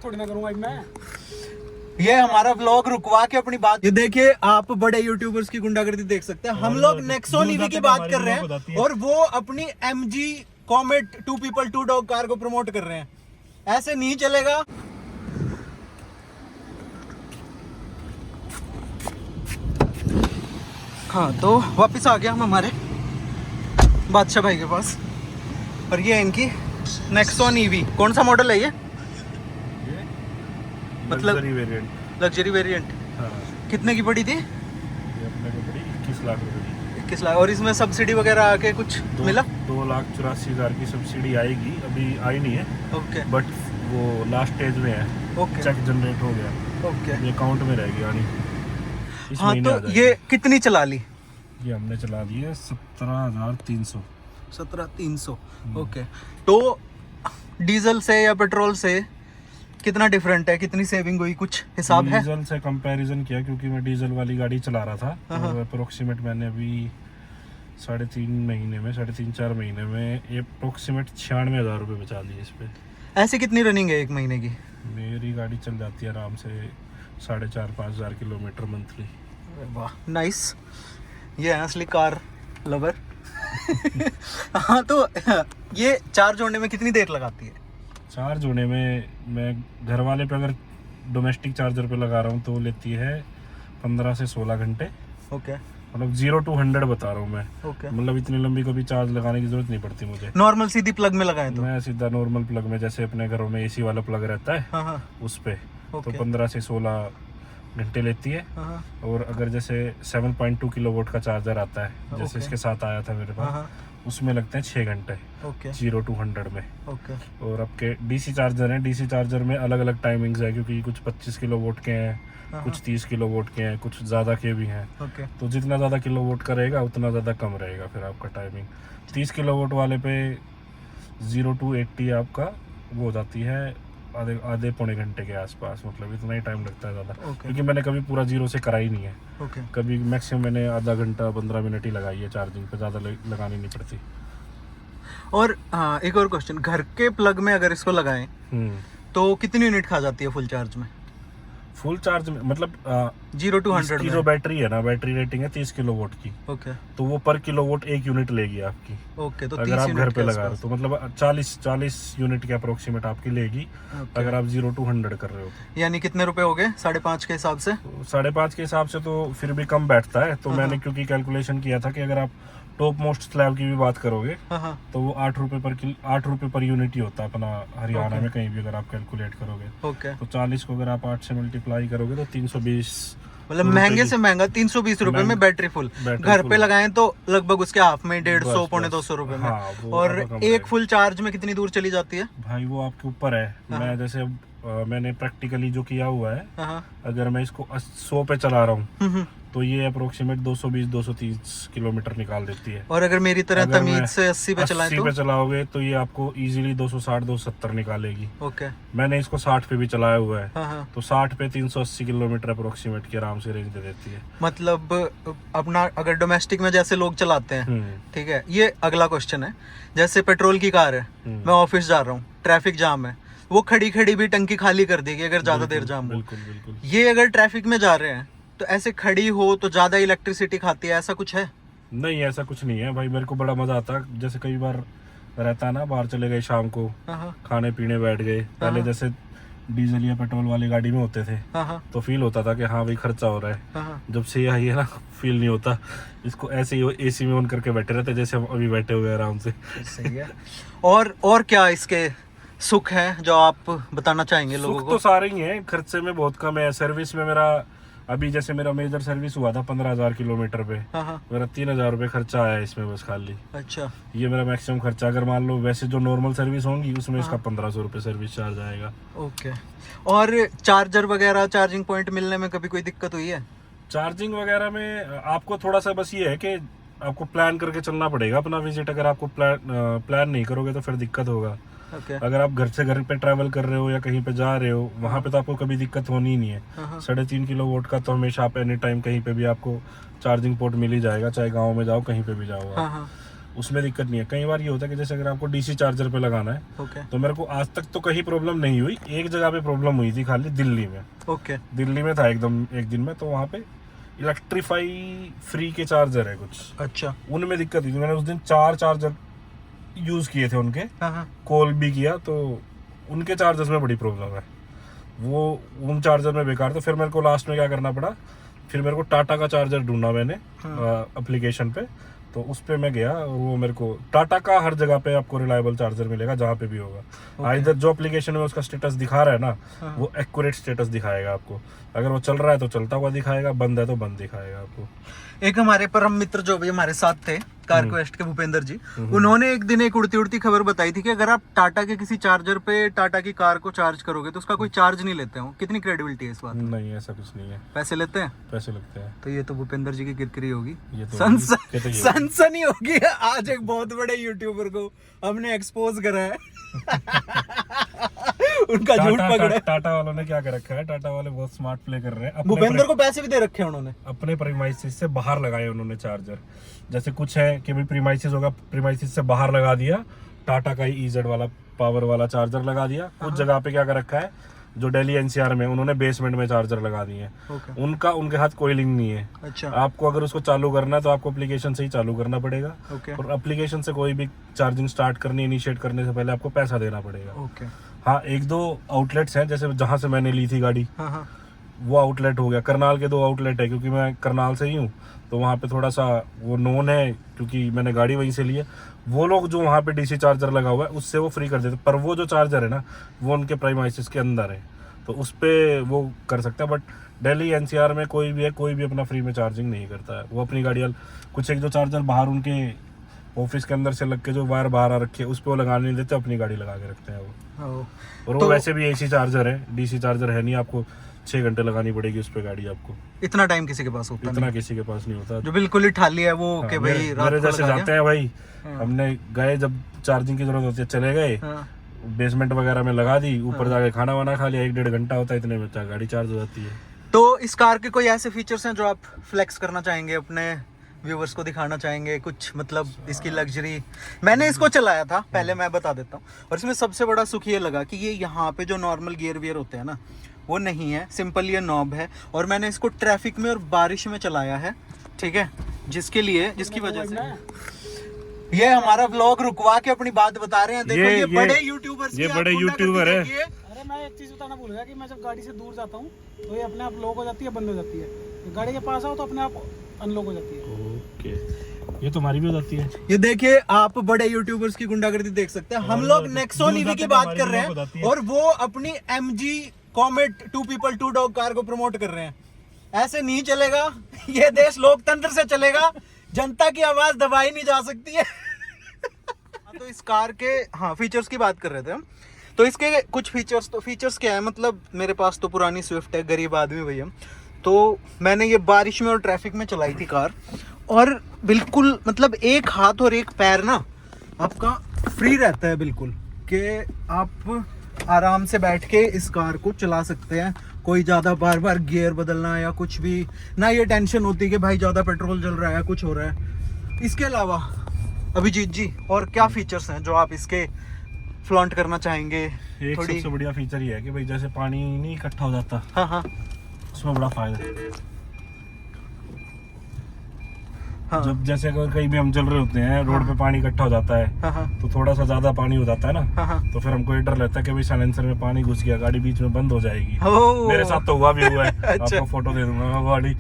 थोड़ी ना करूंगा मैं। ये हमारा व्लॉग रुकवा के अपनी बात, ये देखिए आप बड़े यूट्यूबर्स की गुंडागर्दी देख सकते हैं। हम लोग नेक्सॉन ईवी की बात कर रहे हैं और वो अपनी MG comet 2 people 2 dog car को प्रमोट कर रहे हैं। ऐसे नहीं चलेगा। हाँ तो वापस आ गया हम हमारे बादशाह भाई के पास और ये इनकी नेक्सॉन ईवी। कौन सा मॉडल है ये? मतलब लग्जरी वेरिएंट। हाँ। कितने की पड़ी थी? ये अपने को पड़ी 21 लाख रुपए। 21 लाख। और इसमें सब्सिडी वगैरह आके कुछ मिला? 2,84,000 की सब्सिडी आएगी, अभी आई नहीं है। ओके। बट वो लास्ट स्टेज में है। ओके। चेक जनरेट हो गया। ओके। ये अकाउंट में रहेगी आनी। हाँ तो ये कितनी चला ली? ये हमने चला दी है 17,300। 17,300। ओके। तो डीजल से या पेट्रोल से कितना डिफरेंट है, कितनी सेविंग हुई, कुछ हिसाब है? डीजल से कंपैरिजन किया क्योंकि मैं डीजल वाली गाड़ी चला रहा था, तो अप्रोक्सीमेट मैंने अभी 3.5 महीने में 3.5-4 महीने में अप्रोक्सीमेट 96,000 रुपये बचा लिए इस पे। ऐसे कितनी रनिंग है एक महीने की? मेरी गाड़ी चल जाती है आराम से 4,500-5 हज़ार किलोमीटर मंथली। वाह नाइस। ये है असली कार लवर। हाँ तो ये चार्ज होने में कितनी देर लगाती है? चार्ज होने में मैं घर वाले पे अगर डोमेस्टिक चार्जर पे लगा रहा हूँ तो वो लेती है 15 से 16 घंटे। ओके। मतलब 0 to 100 बता रहा हूँ मैं। ओके। मतलब इतनी लंबी कभी चार्ज लगाने की जरूरत नहीं पड़ती मुझे। नॉर्मल सीधी प्लग में लगाएं तो? मैं सीधा नॉर्मल प्लग में, जैसे अपने घरों में AC वाला प्लग रहता है, हाँ हाँ। उस पे तो ओके। 15 से 16 घंटे लेती है। हाँ। और अगर जैसे 7.2 किलोवाट का चार्जर आता है, जैसे इसके साथ आया था मेरे पास, उसमें लगते हैं 6 घंटे। ओके। 0 to 100 में। ओके। और आपके DC चार्जर हैं, DC चार्जर में अलग अलग टाइमिंग्स है, क्योंकि कुछ 25 किलोवाट के हैं, कुछ 30 किलोवाट के हैं, कुछ ज़्यादा के भी हैं। ओके। तो जितना ज़्यादा किलोवाट का रहेगा उतना ज़्यादा कम रहेगा फिर आपका टाइमिंग। 30 किलोवाट वाले पे 0 to 80 आपका वो हो जाती है आधे पौने घंटे के आसपास। मतलब इतना ही टाइम लगता है ज़्यादा, क्योंकि मैंने कभी पूरा 0 से करा ही नहीं है। ओके। कभी मैक्सिमम मैंने आधा घंटा 15 मिनट ही लगाई है चार्जिंग पे, ज़्यादा लगानी नहीं पड़ती। और हाँ एक और क्वेश्चन, घर के प्लग में अगर इसको लगाएं तो कितनी यूनिट खा जाती है फुल चार्ज में? फुल चार्ज में मतलब 0 to 100 की में? जो बैटरी है ना, बैटरी रेटिंग है 30 किलोवाट की। ओके। तो वो पर किलोवाट 1 यूनिट लेगी आपकी। ओके। तो अगर आप घर पे लगा रहे हो तो मतलब 40 यूनिट के अप्रोक्सीमेट आपकी लेगी। अगर आप 0 to 100 कर रहे हो तो। यानी कितने रुपए हो गए 5.5 के हिसाब से? 5.5 के हिसाब से तो फिर भी कम बैठता है। तो मैंने क्योंकि कैलकुलेशन किया था कि अगर आप टॉप मोस्ट स्लैब की भी बात करोगे तो वो 8 रुपए पर यूनिट ही होता है अपना हरियाणा में कहीं भी अगर आप कैलकुलेट करोगे। ओके। तो 40 को अगर आप 8 से मल्टीप्लाई करोगे तो 320, मतलब महंगे से महंगा 320 रुपए में बैटरी फुल। घर पे लगाएं तो लगभग उसके हाफ में 150 पौने 200 रुपए में। हाँ, और एक फुल चार्ज में कितनी दूर चली जाती है? भाई वो आपके ऊपर है। मैं जैसे मैंने प्रैक्टिकली जो किया हुआ है, अगर मैं इसको 100 पे चला रहा हूँ तो ये अप्रोक्सीमेट 220-230 किलोमीटर निकाल देती है। और अगर मेरी तरह तमीज से 80 पे चलाएं तो? 80 पे चलाओगे तो ये आपको इजीली 260-270 निकालेगी। ओके। मैंने इसको 60 पे भी चलाया हुआ है। हाँ। तो 60 पे 380 किलोमीटर अप्रोक्सीमेट की आराम से रेंज दे देती है। मतलब अपना अगर डोमेस्टिक में जैसे लोग चलाते हैं, ठीक है, ये अगला क्वेश्चन है। जैसे पेट्रोल की कार है, मैं ऑफिस जा रहा हूँ, ट्रैफिक जाम है, वो खड़ी खड़ी भी टंकी खाली कर देगी अगर ज्यादा देर जाम हो। बिल्कुल। ये अगर ट्रैफिक में जा रहे हैं तो ऐसे खड़ी हो तो ज्यादा इलेक्ट्रिसिटी खाती है, ऐसा कुछ है? नहीं, ऐसा कुछ नहीं है भाई। मेरे को बड़ा मजा आता है, जैसे कई बार रहता है ना, बाहर चले गए शाम को, खाने पीने बैठ गए। पहले जैसे डीजल या पेट्रोल वाली गाड़ी में होते थे तो फील होता था कि हाँ भाई खर्चा हो रहा है। जब से आई है ना, फील नहीं होता। इसको ऐसे ही AC में ऑन करके बैठे रहते जैसे हम अभी बैठे हुए आराम से। सही है। और क्या इसके सुख है जो आप बताना चाहेंगे लोगों को? सुख तो सारे ही हैं, खर्चे में बहुत कम है। सर्विस में मेरा अभी जैसे मेरा मेजर सर्विस हुआ था 15,000 किलोमीटर पे, मेरा 3,000 रुपये खर्चा आया इसमें बस खाली। अच्छा। ये मेरा मैक्सिमम खर्चा। अगर मान लो वैसे जो नॉर्मल सर्विस होंगी उसमें इसका 1,500 रुपये सर्विस चार्ज आएगा। ओके। और चार्जर वगैरह, चार्जिंग पॉइंट मिलने में कभी कोई दिक्कत हुई है? चार्जिंग वगैरह में आपको थोड़ा सा बस ये है कि आपको प्लान करके चलना पड़ेगा अपना विजिट। अगर आपको प्लान नहीं करोगे तो फिर दिक्कत होगा। अगर आप घर से घर पे ट्रैवल कर रहे हो या कहीं पे जा रहे हो, वहाँ पे तो आपको कभी दिक्कत होनी ही नहीं है। 3.5 किलोवाट का तो हमेशा आप एनी टाइम कहीं पे भी आपको चार्जिंग पोर्ट मिल ही जाएगा, चाहे गाँव में जाओ कहीं पे भी जाओ आप। उसमें दिक्कत नहीं है। कई बार ये होता है कि जैसे अगर आपको डीसी चार्जर पे लगाना है, तो मेरे को आज तक तो कहीं प्रॉब्लम नहीं हुई। एक जगह पे प्रॉब्लम हुई थी खाली, दिल्ली में। दिल्ली में था एकदम एक दिन में, तो वहाँ पे इलेक्ट्रीफाई फ्री के चार्जर है कुछ, अच्छा, उनमें दिक्कत हुई थी। मैंने उस दिन 4 चार्जर यूज किए थे उनके, कॉल भी किया, तो उनके चार्जर्स में बड़ी प्रॉब्लम है, वो उन चार्जर में बेकार। तो फिर मेरे को लास्ट में क्या करना पड़ा, फिर मेरे को टाटा का चार्जर ढूंढा मैंने एप्लीकेशन पे, तो उस पे मैं गया और वो मेरे को टाटा का हर जगह पे आपको रिलायबल चार्जर मिलेगा जहाँ पे भी होगा। इधर जो एप्लीकेशन में उसका स्टेटस दिखा रहा है ना, वो एक्यूरेट स्टेटस दिखाएगा आपको। अगर वो चल रहा है तो चलता हुआ दिखाएगा, बंद है तो बंद दिखाएगा आपको। एक हमारे परम मित्र जो भी हमारे साथ थे कार क्वेस्ट के भूपेंद्र जी, उन्होंने एक दिन एक उड़ती उड़ती खबर बताई थी कि अगर आप टाटा के किसी चार्जर पे टाटा की कार को चार्ज करोगे तो उसका कोई चार्ज नहीं लेते हो। कितनी क्रेडिबिलिटी है इस बात में? नहीं, ऐसा कुछ नहीं है। पैसे लेते हैं? पैसे लगते हैं। तो ये तो भूपेंद्र जी की किरकिरी होगी, ये तो सनसनी होगी। आज एक बहुत बड़े यूट्यूबर को हमने एक्सपोज करा है। उनका झूठ पकड़ा। टाटा वालों ने क्या कर रखा है, टाटा वाले बहुत स्मार्ट प्ले कर रहे हैं। भूपेंद्र को पैसे भी दे रखे हैं उन्होंने, अपने प्रीमाइसिस से बाहर लगाए उन्होंने चार्जर। जैसे कुछ है कि भाई प्रीमाइसिस होगा, प्रीमाइसिस से बाहर लगा दिया, टाटा का ही ईजेड वाला पावर वाला चार्जर लगा दिया। कुछ जगह पे क्या कर रखा है, जो दिल्ली एनसीआर में उन्होंने बेसमेंट में चार्जर लगा दिए हैं। उनका उनके हाथ कोई लिंक नहीं है। अच्छा। आपको अगर उसको चालू करना है तो आपको एप्लीकेशन से ही चालू करना पड़ेगा। और एप्लीकेशन से कोई भी चार्जिंग स्टार्ट करनी, इनिशिएट करने से पहले आपको पैसा देना पड़ेगा। हाँ, 1-2 आउटलेट्स हैं, जैसे जहाँ से मैंने ली थी गाड़ी, वो आउटलेट हो गया। करनाल के 2 आउटलेट है, क्योंकि मैं करनाल से ही हूँ, तो वहाँ पे थोड़ा सा वो नोन है, क्योंकि मैंने गाड़ी वहीं से ली है। वो लोग जो वहाँ पे डीसी चार्जर लगा हुआ है उससे वो फ्री कर देते, पर वो जो चार्जर है ना, वो उनके प्राइमाइसिस के अंदर है, तो उस पर वो कर सकता है। बट दिल्ली एनसीआर में कोई भी है, कोई भी अपना फ्री में चार्जिंग नहीं करता है। वो अपनी गाड़ी कुछ एक जो चार्जर बाहर उनके ऑफिस के अंदर से लग के जो वायर बाहर आ रखी है उस पर वो लगाने नहीं देते, अपनी गाड़ी लगा के रखते हैं वो। और वो वैसे भी एसी चार्जर है, डीसी चार्जर है नहीं। आपको 6 घंटे लगानी पड़ेगी उस पे गाड़ी आपको। इतना टाइम किसी के पास होता इतना किसी के पास नहीं होता। जो बिल्कुल ही ठाली है वो के भाई मेरे जैसे जाते हैं भाई, हमने गए जब चार्जिंग की जरूरत होती है, चले गए बेसमेंट वगैरह में लगा दी, ऊपर जाके खाना वाना खा लिया, 1-1.5 घंटा होता है, इतने में गाड़ी चार्ज हो जाती है। तो इस कार के कोई ऐसे फीचर्स हैं जो आप फ्लेक्स करना चाहेंगे, अपने व्यूवर्स को दिखाना चाहेंगे कुछ, मतलब इसकी लग्जरी? मैंने इसको चलाया था पहले, मैं बता देता हूँ। और इसमें सबसे बड़ा सुख ये लगा कि ये यहाँ पे जो नॉर्मल गियर वियर होते हैं ना, वो नहीं है, सिंपल ये नॉब है। और मैंने इसको ट्रैफिक में और बारिश में चलाया है, ठीक है, जिसकी वजह से ये हमारा व्लॉग रुकवा के अपनी बात बता रहे हैं। देखो ये बड़े यूट्यूबर्स, ये बड़े यूट्यूबर है। अरे मैं एक चीज बताना भूल गया कि मैं जब गाड़ी से दूर जाता हूँ तो ये अपने आप लॉक हो जाती है, बंद हो जाती है। गाड़ी के पास आओ तो अपने आप अनलॉक हो जाती है। ओके, ये तुम्हारी भी हो जाती है। ये देखिए, आप बड़े यूट्यूबर्स की गुंडागर्दी देख सकते हैं। हम लोग नेक्सॉन ईवी की बात कर रहे हैं और वो अपनी MG comet 2 people 2 dog car को प्रमोट कर रहे हैं। ऐसे नहीं चलेगा ये देश, लोकतंत्र से चलेगा, जनता की आवाज दबाई नहीं जा सकती है। तो इस कार के फीचर्स की बात कर रहे थे हम। तो इसके कुछ फीचर्स क्या है, मतलब मेरे पास तो पुरानी स्विफ्ट है, गरीब आदमी भैया, तो मैंने ये बारिश में और ट्रैफिक में चलाई थी कार, और बिल्कुल मतलब एक हाथ और एक पैर ना आपका फ्री रहता है बिल्कुल, कि आप आराम से बैठ के इस कार को चला सकते हैं। कोई ज़्यादा बार बार गियर बदलना या कुछ भी ना, ये टेंशन होती है कि भाई ज़्यादा पेट्रोल जल रहा है, कुछ हो रहा है। इसके अलावा अभिजीत जी और क्या फीचर्स हैं जो आप इसके फ्लॉन्ट करना चाहेंगे? एक सबसे बढ़िया फीचर ये है कि भाई जैसे पानी नहीं इकट्ठा हो जाता, हाँ, उसमें बड़ा फायदा है। हाँ। जब जैसे अगर कहीं भी हम चल रहे होते हैं, रोड पे पानी इकट्ठा हो जाता है, तो थोड़ा सा ज्यादा पानी हो जाता है ना, तो फिर हमको ये डर रहता है कि भाई साइलेंसर में पानी घुस गया, गाड़ी बीच में बंद हो जाएगी। मेरे साथ तो हुआ भी हुआ है। अच्छा। आपको फोटो दे दूंगा, गाड़ी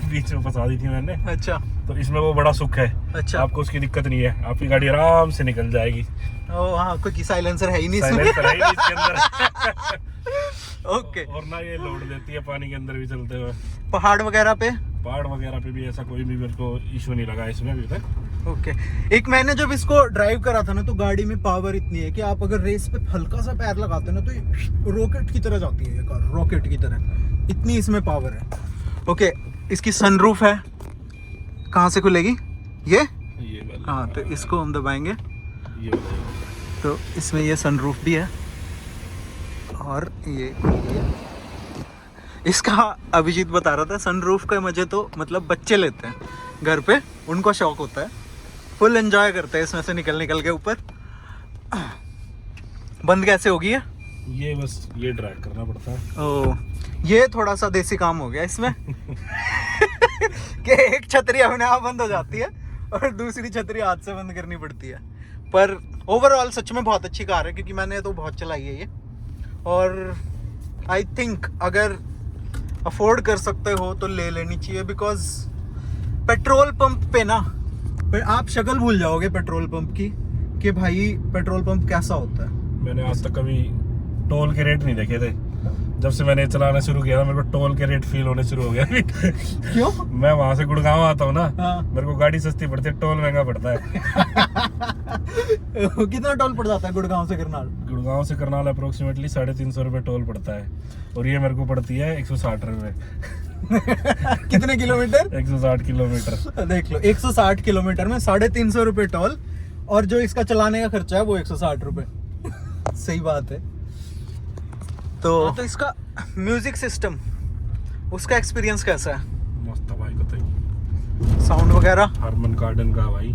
बीच में फंसा दी थी मैंने। अच्छा। तो इसमें वो बड़ा सुख है। अच्छा। आपको उसकी दिक्कत नहीं है, आपकी गाड़ी आराम से निकल जाएगी। कोई साइलेंसर है ही नहीं इसके अंदर। ओके। और ना ये लोड देती है पानी के अंदर भी चलते हुए। पहाड़ वगैरह पे भी ऐसा कोई भी मेरे को इशू नहीं लगा इसमें अभी तक। ओके। एक मैंने जब इसको ड्राइव करा था ना, तो गाड़ी में पावर इतनी है कि आप अगर रेस पे हल्का सा पैर लगाते हैं ना, तो ये रॉकेट की तरह जाती है ये कार, रॉकेट की तरह, इतनी इसमें पावर है। ओके। इसकी सनरूफ है, कहाँ से खुलेगी ये? हाँ, तो इसको हम दबाएंगे तो इसमें ये सनरूफ भी है। और ये इसका अभिजीत बता रहा था, सनरूफ का मजे तो मतलब बच्चे लेते हैं घर पे, उनको शौक होता है। फुल एंजॉय करते हैं इसमें से निकल निकल के ऊपर। बंद कैसे होगी है? ये बस ये ड्रैग करना पड़ता है। ओ, ये थोड़ा सा देसी काम हो गया इसमें कि एक छतरी अपने आप बंद हो जाती है और दूसरी छतरी हाथ से बंद करनी पड़ती है। पर ओवरऑल सच में बहुत अच्छी कार है, क्योंकि मैंने तो बहुत चलाई है ये। और आई थिंक अगर अफोर्ड कर सकते हो तो ले लेनी चाहिए, बिकॉज पेट्रोल पंप पे ना आप शक्ल भूल जाओगे पेट्रोल पंप की, कि भाई पेट्रोल पंप कैसा होता है। मैंने आज तक कभी टोल के रेट नहीं देखे थे। जब से मैंने चलाना शुरू किया मेरे को टोल के रेट फील होने शुरू हो गया। क्यों? मैं वहां से गुड़गांव आता हूँ ना, हाँ। मेरे को गाड़ी सस्ती पड़ती है, टोल महंगा पड़ता है। कितना टोल पड़ जाता है गुड़गांव से करनाल? गुड़गांव से करनाल अप्रोक्सीमेटली 350 रुपए टोल पड़ता है, और ये मेरे को पड़ती है 160 रुपए। कितने किलोमीटर? 160 किलोमीटर। देख लो, 160 किलोमीटर में 350 रुपए टोल, और जो इसका चलाने का खर्चा है वो 160 रुपए। सही बात है। तो इसका म्यूजिक सिस्टम, उसका एक्सपीरियंस कैसा है? मस्त है भाई, बताइए। साउंड वगैरह हरमन कार्डन का भाई।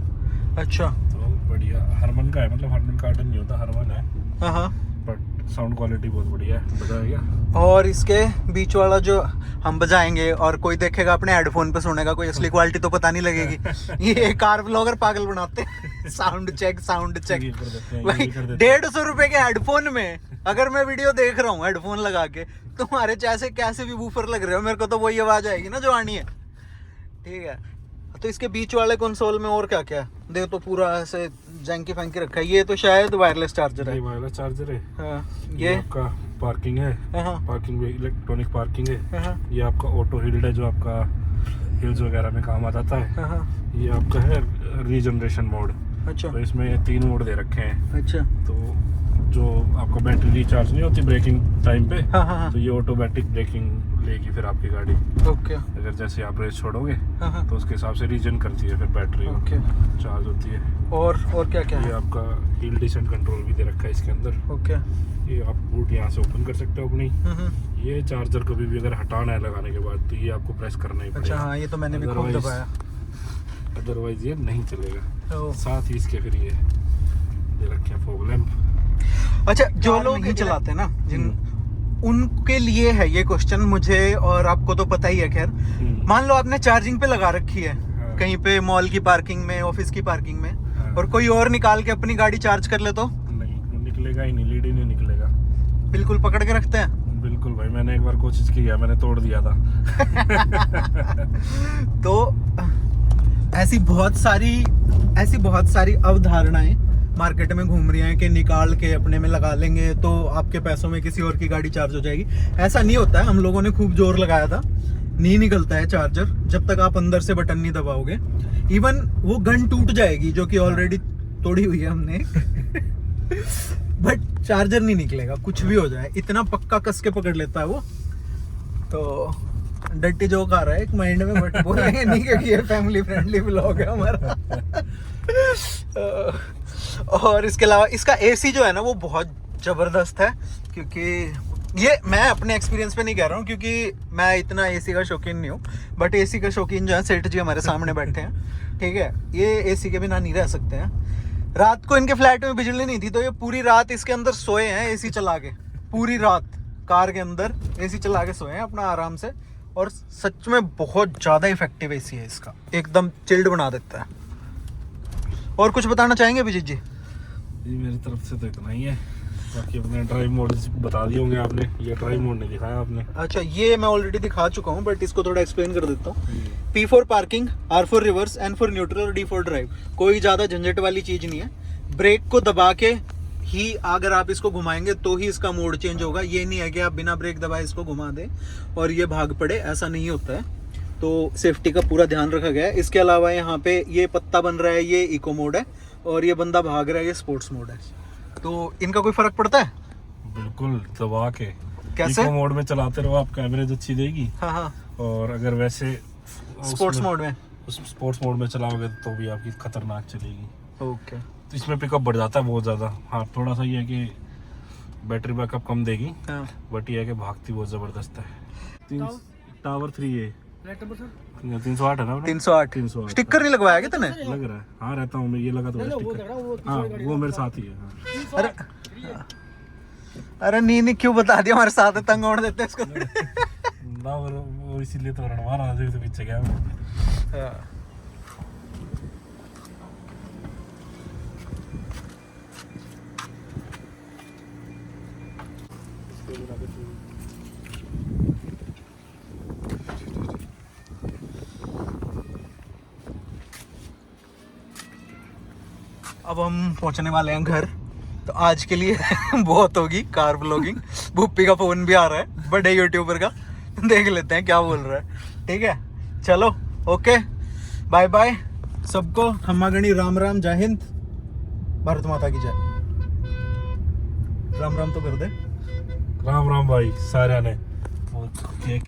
अच्छा, तो बढ़िया हरमन का है, मतलब हरमन कार्डन नहीं होता, हरमन है, हाँ। बट साउंड क्वालिटी बहुत बढ़िया है, बताया। और इसके बीच वाला जो हम बजाएंगे और कोई देखेगा अपने हेडफोन पे सुनेगा, कोई असली क्वालिटी तो पता नहीं लगेगी। ये कार ब्लॉगर पागल बनाते हैं। साउंड चेक भाई, 150 रुपए के हेडफोन में अगर मैं वीडियो देख रहा हूँ हेडफोन लगा के, तुम्हारे जैसे कैसे भी वूफर लग रहे हो, मेरे को तो वही आवाज आएगी ना जो आनी है। ठीक है, तो इसके बीच वाले कंसोल में और क्या क्या है? देखो तो पूरा ऐसे जैंकी फैंकी रखा है। ये तो शायद वायरलेस चार्जर है। वायरलेस चार्जर है। हाँ, ये आपका पार्किंग है, हाँ, पार्किंग भी इलेक्ट्रॉनिक पार्किंग है। हाँ, ये आपका ऑटो हिल्ड है, जो आपका हिल्स वगैरह में काम आ जाता है। हाँ। ये आपका है रीजनरेशन मोड। अच्छा, तो इसमें 3 मोड दे रखे हैं। अच्छा, तो जो आपका बैटरी रिचार्ज नहीं होती ब्रेकिंग टाइम पे, हाँ, तो ये ऑटोमेटिक ब्रेकिंग लेगी फिर आपकी गाड़ी। ओके, अगर जैसे आप रेस छोड़ोगे हाँ, तो उसके हिसाब से रीजन करती है फिर बैटरी, ओके। चार्ज होती है। और क्या क्या ये है? आपका हिल डिसेंट कंट्रोल भी दे रखा है इसके अंदर। ओके, ये आप बूट यहाँ से ओपन कर सकते हो अपनी। ये चार्जर कभी भी अगर हटाना है लगाने के बाद, तो ये आपको प्रेस करना ही अच्छा, पड़ेगा। हाँ, ये तो मैंने भी खूब Otherwise- दबाया। अदरवाइज ये नहीं चलेगा। ओह। साथ ही इसके फिर ये दे रखे हैं फॉग लैंप। अच्छा, जो लोग नहीं चलाते ना, जिन उनके लिए है ये क्वेश्चन, मुझे और आपको तो पता ही है। खैर, मान लो आपने चार्जिंग पे लगा रखी है, हाँ। कहीं पे मॉल की पार्किंग में, ऑफिस की पार्किंग में, हाँ। और कोई और निकाल के अपनी गाड़ी चार्ज कर ले तो नहीं निकलेगा ही नहीं, लीड ही नहीं निकलेगा। बिल्कुल पकड़ के रखते हैं। बिल्कुल भाई, मैंने एक बार कोशिश की है, मैंने तोड़ दिया था। तो ऐसी बहुत सारी अवधारणाएं मार्केट में घूम रही हैं कि निकाल के अपने में लगा लेंगे तो आपके पैसों में किसी और की गाड़ी चार्ज हो जाएगी। ऐसा नहीं होता है। हम लोगों ने खूब जोर लगाया था, नहीं निकलता है चार्जर जब तक आप अंदर से बटन नहीं दबाओगे। इवन वो गन टूट जाएगी जो कि ऑलरेडी तोड़ी हुई है हमने। बट चार्जर नहीं निकलेगा, कुछ भी हो जाए, इतना पक्का कस के पकड़ लेता है वो। तो डर्टी जोक आ रहा है एक माइंड में, बट बोलेंगे नहीं क्योंकि ये फैमिली फ्रेंडली व्लॉग है हमारा। और इसके अलावा इसका एसी जो है ना वो बहुत जबरदस्त है, क्योंकि ये मैं अपने एक्सपीरियंस पे नहीं कह रहा हूँ क्योंकि मैं इतना एसी का शौकीन नहीं हूँ, बट एसी का शौकीन जो है सेठ जी हमारे सामने बैठे हैं। ठीक है, ये एसी के बिना नहीं रह सकते हैं। रात को इनके फ्लैट में बिजली नहीं थी तो ये पूरी रात इसके अंदर सोए हैं एसी चला के, पूरी रात कार के अंदर एसी चला के सोए हैं अपना आराम से। और सच में बहुत ज़्यादा इफेक्टिव एसी है इसका, एकदम चिल्ड बना देता है। और कुछ बताना चाहेंगे अभिजीत जी? जी मेरी तरफ से तो इतना ही है, बाकी अपने ड्राइव मोड बता दिए होंगे आपने, ये ड्राइव मोड नहीं दिखाया आपने। अच्छा, ये मैं ऑलरेडी दिखा चुका हूँ, बट इसको थोड़ा एक्सप्लेन कर देता हूँ। P for parking, R for reverse, N for neutral और D फॉर ड्राइव। कोई ज़्यादा झंझट वाली चीज़ नहीं है। ब्रेक को दबा के ही अगर आप इसको घुमाएंगे तो ही इसका मोड चेंज होगा। ये नहीं है कि आप बिना ब्रेक दबाए इसको घुमा दें और ये भाग पड़े, ऐसा नहीं होता है। तो सेफ्टी का पूरा ध्यान रखा गया है। इसके अलावा यहाँ पे ये पत्ता बन रहा है, ये इको मोड है, और ये बंदा भाग रहा है, ये स्पोर्ट्स मोड है। तो इनका कोई फर्क पड़ता है? बिल्कुल दबा के। कैसे? इको मोड में चलाते रहो, आपको एवरेज अच्छी देगी। हाँ, और अगर वैसे स्पोर्ट्स मोड में, स्पोर्ट्स मोड में चलाओगे तो भी आपकी खतरनाक चलेगी। ओके। तो इसमें पिकअप बढ़ जाता है बहुत ज़्यादा। हाँ, थोड़ा सा ये है कि बैटरी बैकअप कम देगी, हाँ, बट ये है कि भागती बहुत ज़बरदस्त है। टावर 3 है, प्लेट नंबर सर 308 है ना अपना? 308 308 स्टिकर नहीं लगवाया क्या तूने? लग रहा है। हाँ रहता हूँ मैं, ये लगा तो है वो स्टिकर। लग रहा है, वो हाँ दूसरी गाड़ी वो का। मेरे साथ ही है। हाँ। अरे अरे नहीं क्यों बता दिया, हमारे साथ है, तंग होने देते हैं इसको। ना वो इसीलिए तो रणवार आगे से पीछे गया मैं। अब हम पहुंचने वाले हैं घर, तो आज के लिए बहुत होगी कार ब्लॉगिंग। भूपी का फोन भी आ रहा है, बड़े यूट्यूबर का, देख लेते हैं क्या बोल रहा है। ठीक है चलो, ओके बाय बाय सबको। खम्मागणी राम राम, जय हिंद, भारत माता की जय। राम राम तो कर दे। राम राम भाई सारे ने।